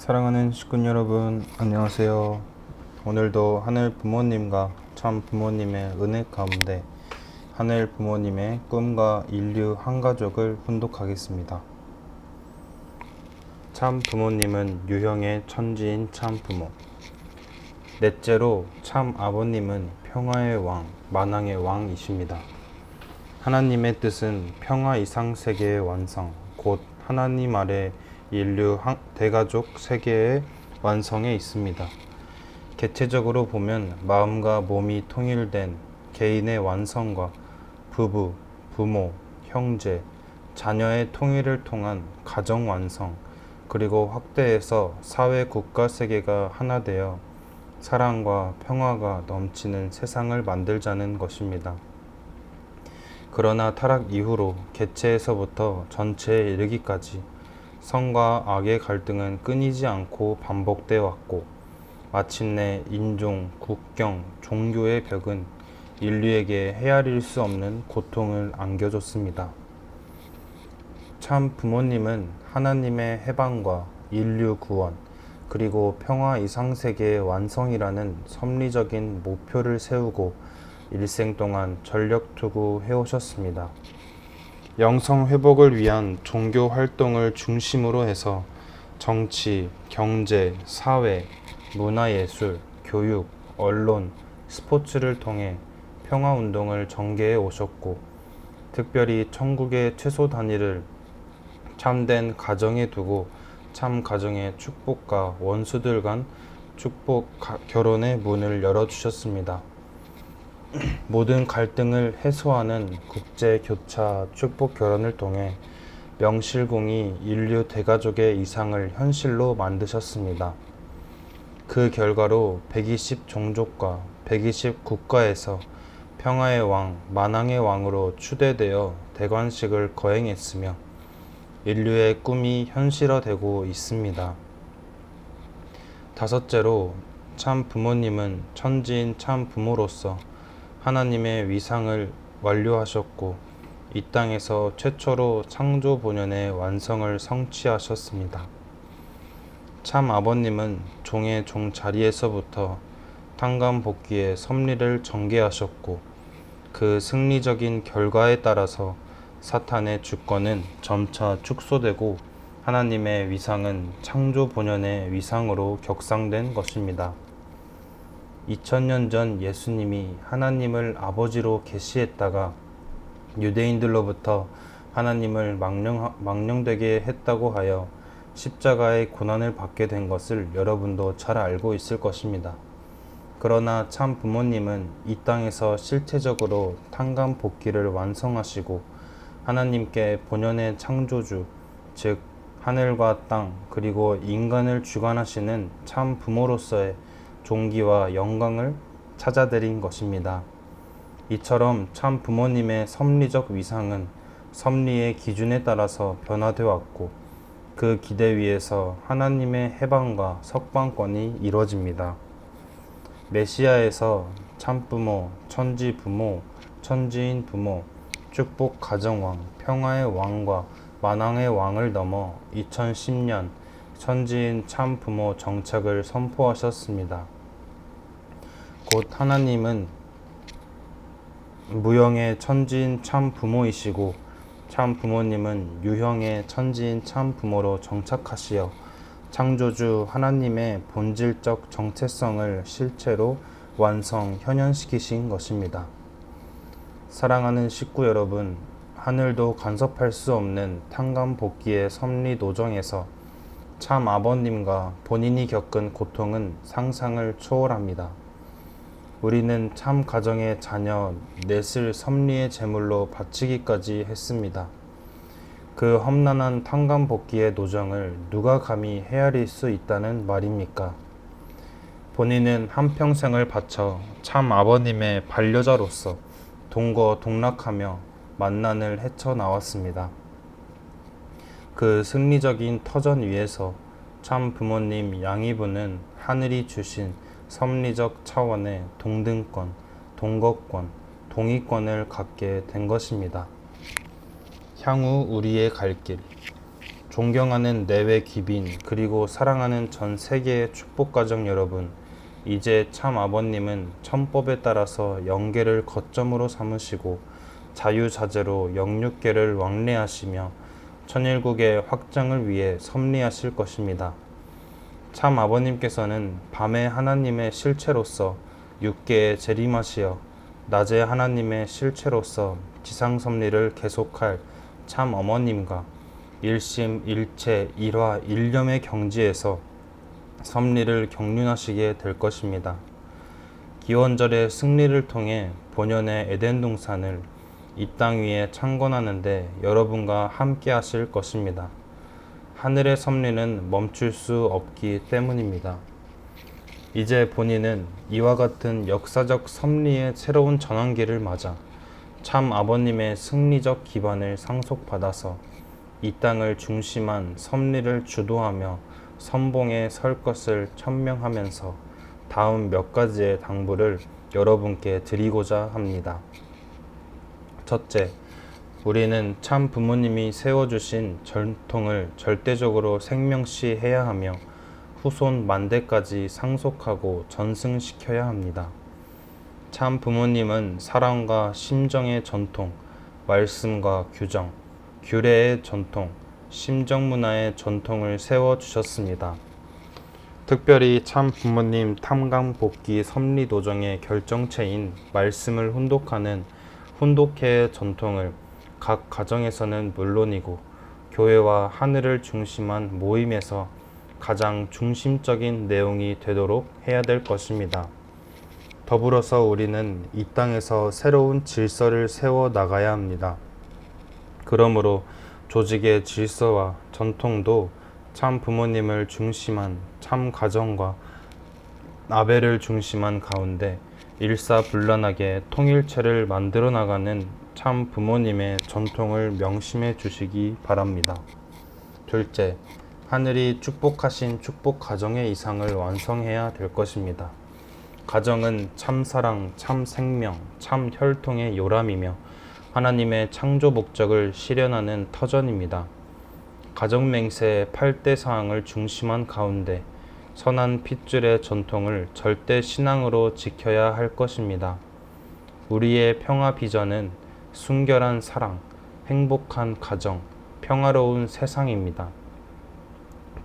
사랑하는 식군 여러분, 안녕하세요. 오늘도 하늘 부모님과 참 부모님의 은혜 가운데 하늘 부모님의 꿈과 인류 한 가족을 훈독하겠습니다. 참 부모님은 유형의 천지인 참 부모. 넷째로 참 아버님은 평화의 왕, 만왕의 왕이십니다. 하나님의 뜻은 평화 이상 세계의 완성, 곧 하나님 아래 인류 대가족 세계의 완성에 있습니다. 개체적으로 보면 마음과 몸이 통일된 개인의 완성과 부부, 부모, 형제, 자녀의 통일을 통한 가정 완성, 그리고 확대해서 사회 국가 세계가 하나 되어 사랑과 평화가 넘치는 세상을 만들자는 것입니다. 그러나 타락 이후로 개체에서부터 전체에 이르기까지 선과 악의 갈등은 끊이지 않고 반복되어 왔고, 마침내 인종, 국경, 종교의 벽은 인류에게 헤아릴 수 없는 고통을 안겨줬습니다. 참 부모님은 하나님의 해방과 인류 구원, 그리고 평화 이상 세계의 완성이라는 섭리적인 목표를 세우고 일생 동안 전력 투구해 오셨습니다. 영성 회복을 위한 종교 활동을 중심으로 해서 정치, 경제, 사회, 문화예술, 교육, 언론, 스포츠를 통해 평화운동을 전개해 오셨고, 특별히 천국의 최소 단위를 참된 가정에 두고 참 가정의 축복과 원수들 간 축복 결혼의 문을 열어주셨습니다. 모든 갈등을 해소하는 국제 교차 축복 결혼을 통해 명실공히 인류 대가족의 이상을 현실로 만드셨습니다. 그 결과로 120 종족과 120 국가에서 평화의 왕, 만왕의 왕으로 추대되어 대관식을 거행했으며 인류의 꿈이 현실화되고 있습니다. 다섯째로 참 부모님은 천지인 참 부모로서 하나님의 위상을 완료하셨고 이 땅에서 최초로 창조 본연의 완성을 성취하셨습니다. 참 아버님은 종의 종 자리에서부터 탕감 복귀의 섭리를 전개하셨고, 그 승리적인 결과에 따라서 사탄의 주권은 점차 축소되고 하나님의 위상은 창조 본연의 위상으로 격상된 것입니다. 2000년 전 예수님이 하나님을 아버지로 계시했다가 유대인들로부터 하나님을 망령되게 했다고 하여 십자가의 고난을 받게 된 것을 여러분도 잘 알고 있을 것입니다. 그러나 참 부모님은 이 땅에서 실체적으로 탕감 복귀를 완성하시고 하나님께 본연의 창조주, 즉 하늘과 땅 그리고 인간을 주관하시는 참 부모로서의 존귀와 영광을 찾아드린 것입니다. 이처럼 참 부모님의 섭리적 위상은 섭리의 기준에 따라서 변화되어 왔고, 그 기대 위에서 하나님의 해방과 석방권이 이루어집니다. 메시아에서 참부모, 천지부모, 천지인 부모, 축복 가정왕, 평화의 왕과 만왕의 왕을 넘어 2010년 천지인 참부모 정착을 선포하셨습니다. 곧 하나님은 무형의 천지인 참 부모이시고 참 부모님은 유형의 천지인 참 부모로 정착하시어 창조주 하나님의 본질적 정체성을 실체로 완성, 현현시키신 것입니다. 사랑하는 식구 여러분, 하늘도 간섭할 수 없는 탕감 복귀의 섭리 노정에서 참 아버님과 본인이 겪은 고통은 상상을 초월합니다. 우리는 참 가정의 자녀 넷을 섭리의 제물로 바치기까지 했습니다. 그 험난한 탕감 복귀의 노정을 누가 감히 헤아릴 수 있다는 말입니까? 본인은 한평생을 바쳐 참 아버님의 반려자로서 동거동락하며 만난을 헤쳐나왔습니다. 그 승리적인 터전 위에서 참 부모님 양이분은 하늘이 주신 섭리적 차원의 동등권, 동거권, 동의권을 갖게 된 것입니다. 향후 우리의 갈 길. 존경하는 내외 귀빈 그리고 사랑하는 전 세계의 축복가정 여러분, 이제 참 아버님은 천법에 따라서 영계를 거점으로 삼으시고 자유자재로 영육계를 왕래하시며 천일국의 확장을 위해 섭리하실 것입니다. 참 아버님께서는 밤에 하나님의 실체로서 육계에 재림하시어 낮에 하나님의 실체로서 지상 섭리를 계속할 참 어머님과 일심 일체 일화 일념의 경지에서 섭리를 경륜하시게 될 것입니다. 기원절의 승리를 통해 본연의 에덴 동산을 이 땅 위에 창건하는데 여러분과 함께 하실 것입니다. 하늘의 섭리는 멈출 수 없기 때문입니다. 이제 본인은 이와 같은 역사적 섭리의 새로운 전환기를 맞아 참 아버님의 승리적 기반을 상속받아서 이 땅을 중심한 섭리를 주도하며 선봉에 설 것을 천명하면서 다음 몇 가지의 당부를 여러분께 드리고자 합니다. 첫째, 우리는 참 부모님이 세워주신 전통을 절대적으로 생명시해야 하며 후손 만대까지 상속하고 전승시켜야 합니다. 참 부모님은 사랑과 심정의 전통, 말씀과 규정, 규례의 전통, 심정문화의 전통을 세워주셨습니다. 특별히 참 부모님 탐강복귀 섭리도정의 결정체인 말씀을 훈독하는 훈독회의 전통을 각 가정에서는 물론이고 교회와 하늘을 중심한 모임에서 가장 중심적인 내용이 되도록 해야 될 것입니다. 더불어서 우리는 이 땅에서 새로운 질서를 세워 나가야 합니다. 그러므로 조직의 질서와 전통도 참 부모님을 중심한 참 가정과 아벨을 중심한 가운데 일사불란하게 통일체를 만들어 나가는 참 부모님의 전통을 명심해 주시기 바랍니다. 둘째, 하늘이 축복하신 축복 가정의 이상을 완성해야 될 것입니다. 가정은 참 사랑, 참 생명, 참 혈통의 요람이며 하나님의 창조 목적을 실현하는 터전입니다. 가정 맹세의 8대 사항을 중심한 가운데 선한 핏줄의 전통을 절대 신앙으로 지켜야 할 것입니다. 우리의 평화 비전은 순결한 사랑, 행복한 가정, 평화로운 세상입니다.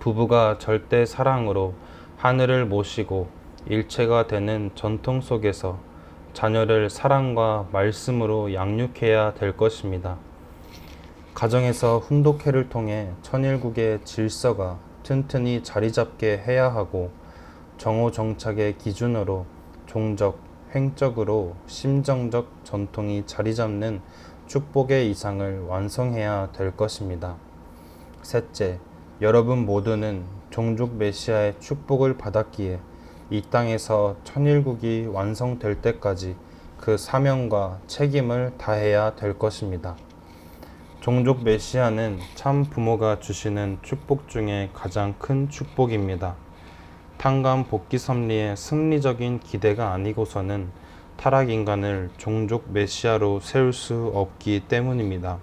부부가 절대 사랑으로 하늘을 모시고 일체가 되는 전통 속에서 자녀를 사랑과 말씀으로 양육해야 될 것입니다. 가정에서 훈독회를 통해 천일국의 질서가 튼튼히 자리 잡게 해야 하고 정오정착의 기준으로 종적, 횡적으로 심정적 전통이 자리 잡는 축복의 이상을 완성해야 될 것입니다. 셋째, 여러분 모두는 종족 메시아의 축복을 받았기에 이 땅에서 천일국이 완성될 때까지 그 사명과 책임을 다해야 될 것입니다. 종족 메시아는 참 부모가 주시는 축복 중에 가장 큰 축복입니다. 탕감 복귀 섭리의 승리적인 기대가 아니고서는 타락 인간을 종족 메시아로 세울 수 없기 때문입니다.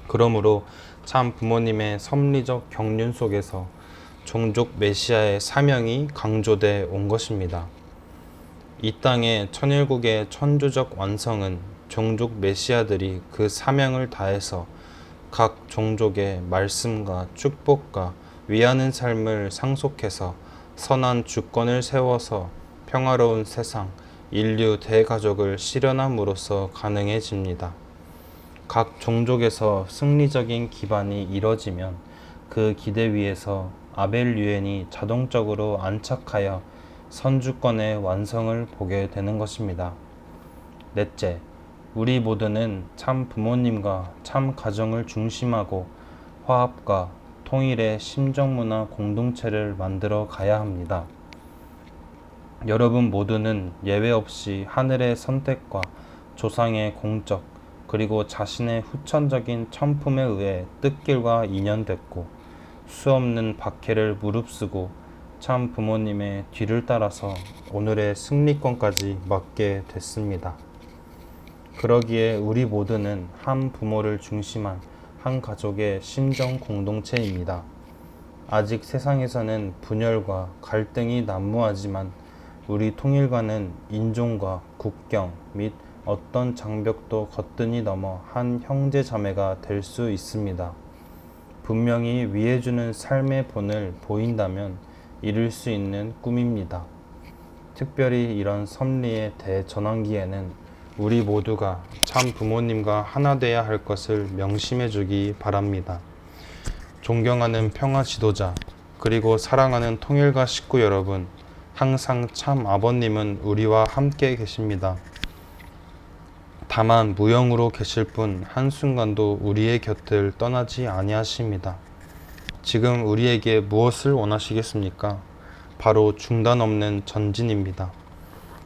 그러므로 참 부모님의 섭리적 경륜 속에서 종족 메시아의 사명이 강조돼 온 것입니다. 이 땅의 천일국의 천주적 완성은 종족 메시아들이 그 사명을 다해서 각 종족의 말씀과 축복과 위하는 삶을 상속해서 선한 주권을 세워서 평화로운 세상, 인류 대가족을 실현함으로써 가능해집니다. 각 종족에서 승리적인 기반이 이뤄지면 그 기대 위에서 아벨 유엔이 자동적으로 안착하여 선주권의 완성을 보게 되는 것입니다. 넷째, 우리 모두는 참 부모님과 참 가정을 중심하고 화합과 통일의 심정문화 공동체를 만들어 가야 합니다. 여러분 모두는 예외 없이 하늘의 선택과 조상의 공적 그리고 자신의 후천적인 천품에 의해 뜻길과 인연됐고 수없는 박해를 무릅쓰고 참 부모님의 뒤를 따라서 오늘의 승리권까지 맞게 됐습니다. 그러기에 우리 모두는 한 부모를 중심한 한 가족의 심정 공동체입니다. 아직 세상에서는 분열과 갈등이 난무하지만 우리 통일과는 인종과 국경 및 어떤 장벽도 거뜬히 넘어 한 형제 자매가 될 수 있습니다. 분명히 위해주는 삶의 본을 보인다면 이룰 수 있는 꿈입니다. 특별히 이런 섭리의 대전환기에는 우리 모두가 참 부모님과 하나 되어야 할 것을 명심해 주기 바랍니다. 존경하는 평화 지도자, 그리고 사랑하는 통일가 식구 여러분, 항상 참 아버님은 우리와 함께 계십니다. 다만 무형으로 계실 뿐 한순간도 우리의 곁을 떠나지 아니하십니다. 지금 우리에게 무엇을 원하시겠습니까? 바로 중단 없는 전진입니다.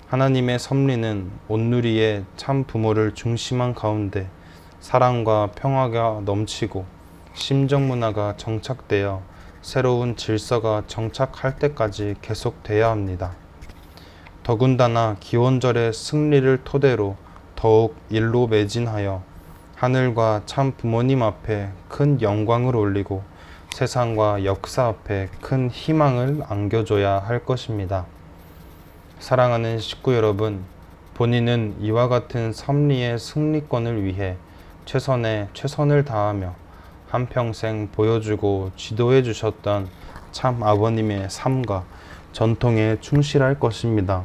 하나님의 섭리는 온누리의 참 부모를 중심한 가운데 사랑과 평화가 넘치고 심정 문화가 정착되어 새로운 질서가 정착할 때까지 계속돼야 합니다. 더군다나 기원절의 승리를 토대로 더욱 일로 매진하여 하늘과 참 부모님 앞에 큰 영광을 올리고 세상과 역사 앞에 큰 희망을 안겨줘야 할 것입니다. 사랑하는 식구 여러분, 본인은 이와 같은 섭리의 승리권을 위해 최선의 최선을 다하며 한평생 보여주고 지도해 주셨던 참 아버님의 삶과 전통에 충실할 것입니다.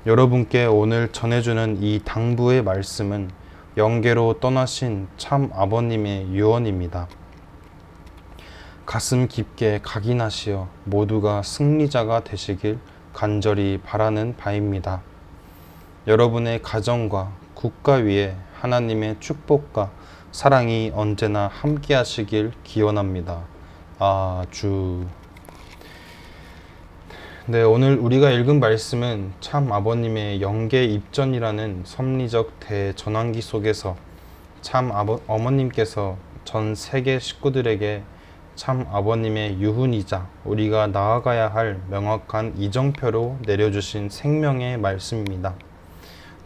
여러분께 오늘 전해주는 이 당부의 말씀은 영계로 떠나신 참 아버님의 유언입니다. 가슴 깊게 각인하시어 모두가 승리자가 되시길 간절히 바라는 바입니다. 여러분의 가정과 국가 위에 하나님의 축복과 사랑이 언제나 함께 하시길 기원합니다. 아주. 네, 오늘 우리가 읽은 말씀은 참 아버님의 영계 입전이라는 섭리적 대전환기 속에서 참 어머님께서 전 세계 식구들에게 참 아버님의 유훈이자 우리가 나아가야 할 명확한 이정표로 내려주신 생명의 말씀입니다.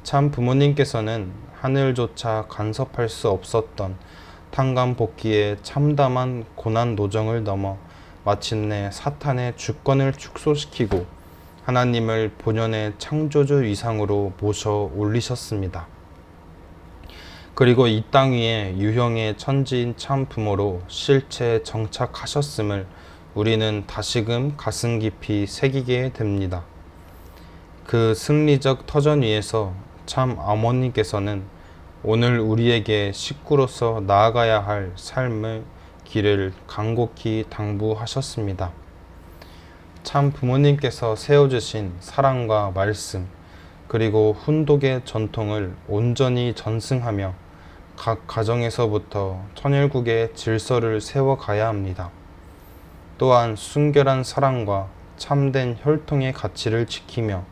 참 부모님께서는 하늘조차 간섭할 수 없었던 탄감복기의 참담한 고난 노정을 넘어 마침내 사탄의 주권을 축소시키고 하나님을 본연의 창조주 위상으로 모셔 올리셨습니다. 그리고 이 땅 위에 유형의 천지인 참 부모로 실체 정착하셨음을 우리는 다시금 가슴 깊이 새기게 됩니다. 그 승리적 터전 위에서 참 어머니께서는 오늘 우리에게 식구로서 나아가야 할 삶의 길을 간곡히 당부하셨습니다. 참 부모님께서 세워주신 사랑과 말씀, 그리고 훈독의 전통을 온전히 전승하며 각 가정에서부터 천일국의 질서를 세워가야 합니다. 또한 순결한 사랑과 참된 혈통의 가치를 지키며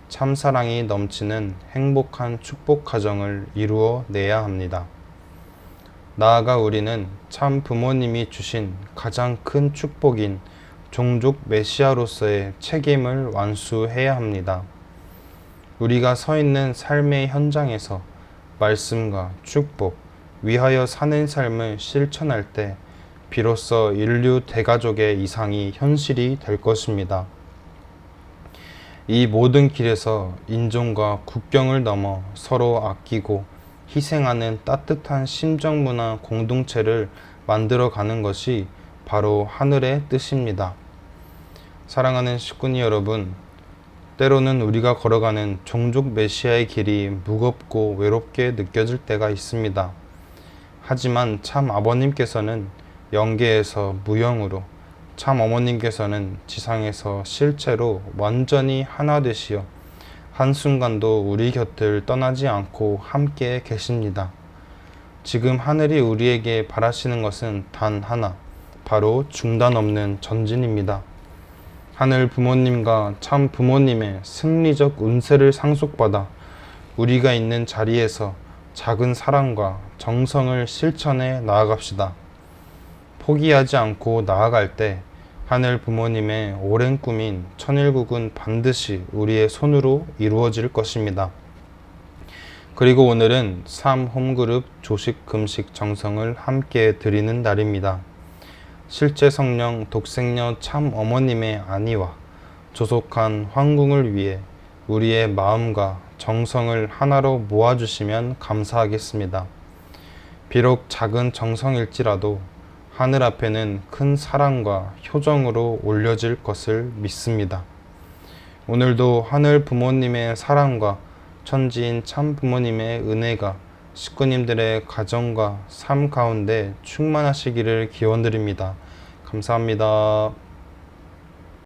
참사랑이 넘치는 행복한 축복 가정을 이루어 내야 합니다. 나아가 우리는 참 부모님이 주신 가장 큰 축복인 종족 메시아로서의 책임을 완수해야 합니다. 우리가 서 있는 삶의 현장에서 말씀과 축복, 위하여 사는 삶을 실천할 때 비로소 인류 대가족의 이상이 현실이 될 것입니다. 이 모든 길에서 인종과 국경을 넘어 서로 아끼고 희생하는 따뜻한 심정문화 공동체를 만들어가는 것이 바로 하늘의 뜻입니다. 사랑하는 식구니 여러분, 때로는 우리가 걸어가는 종족 메시아의 길이 무겁고 외롭게 느껴질 때가 있습니다. 하지만 참 아버님께서는 영계에서 무형으로, 참 어머님께서는 지상에서 실체로 완전히 하나 되시어 한순간도 우리 곁을 떠나지 않고 함께 계십니다. 지금 하늘이 우리에게 바라시는 것은 단 하나, 바로 중단 없는 전진입니다. 하늘 부모님과 참 부모님의 승리적 운세를 상속받아 우리가 있는 자리에서 작은 사랑과 정성을 실천해 나아갑시다. 포기하지 않고 나아갈 때 하늘 부모님의 오랜 꿈인 천일국은 반드시 우리의 손으로 이루어질 것입니다. 그리고 오늘은 3홈그룹 조식 금식 정성을 함께 드리는 날입니다. 실제 성령 독생녀 참 어머님의 안위와 조속한 황궁을 위해 우리의 마음과 정성을 하나로 모아주시면 감사하겠습니다. 비록 작은 정성일지라도 하늘 앞에는 큰 사랑과 효정으로 올려질 것을 믿습니다. 오늘도 하늘 부모님의 사랑과 천지인 참 부모님의 은혜가 식구님들의 가정과 삶 가운데 충만하시기를 기원드립니다. 감사합니다.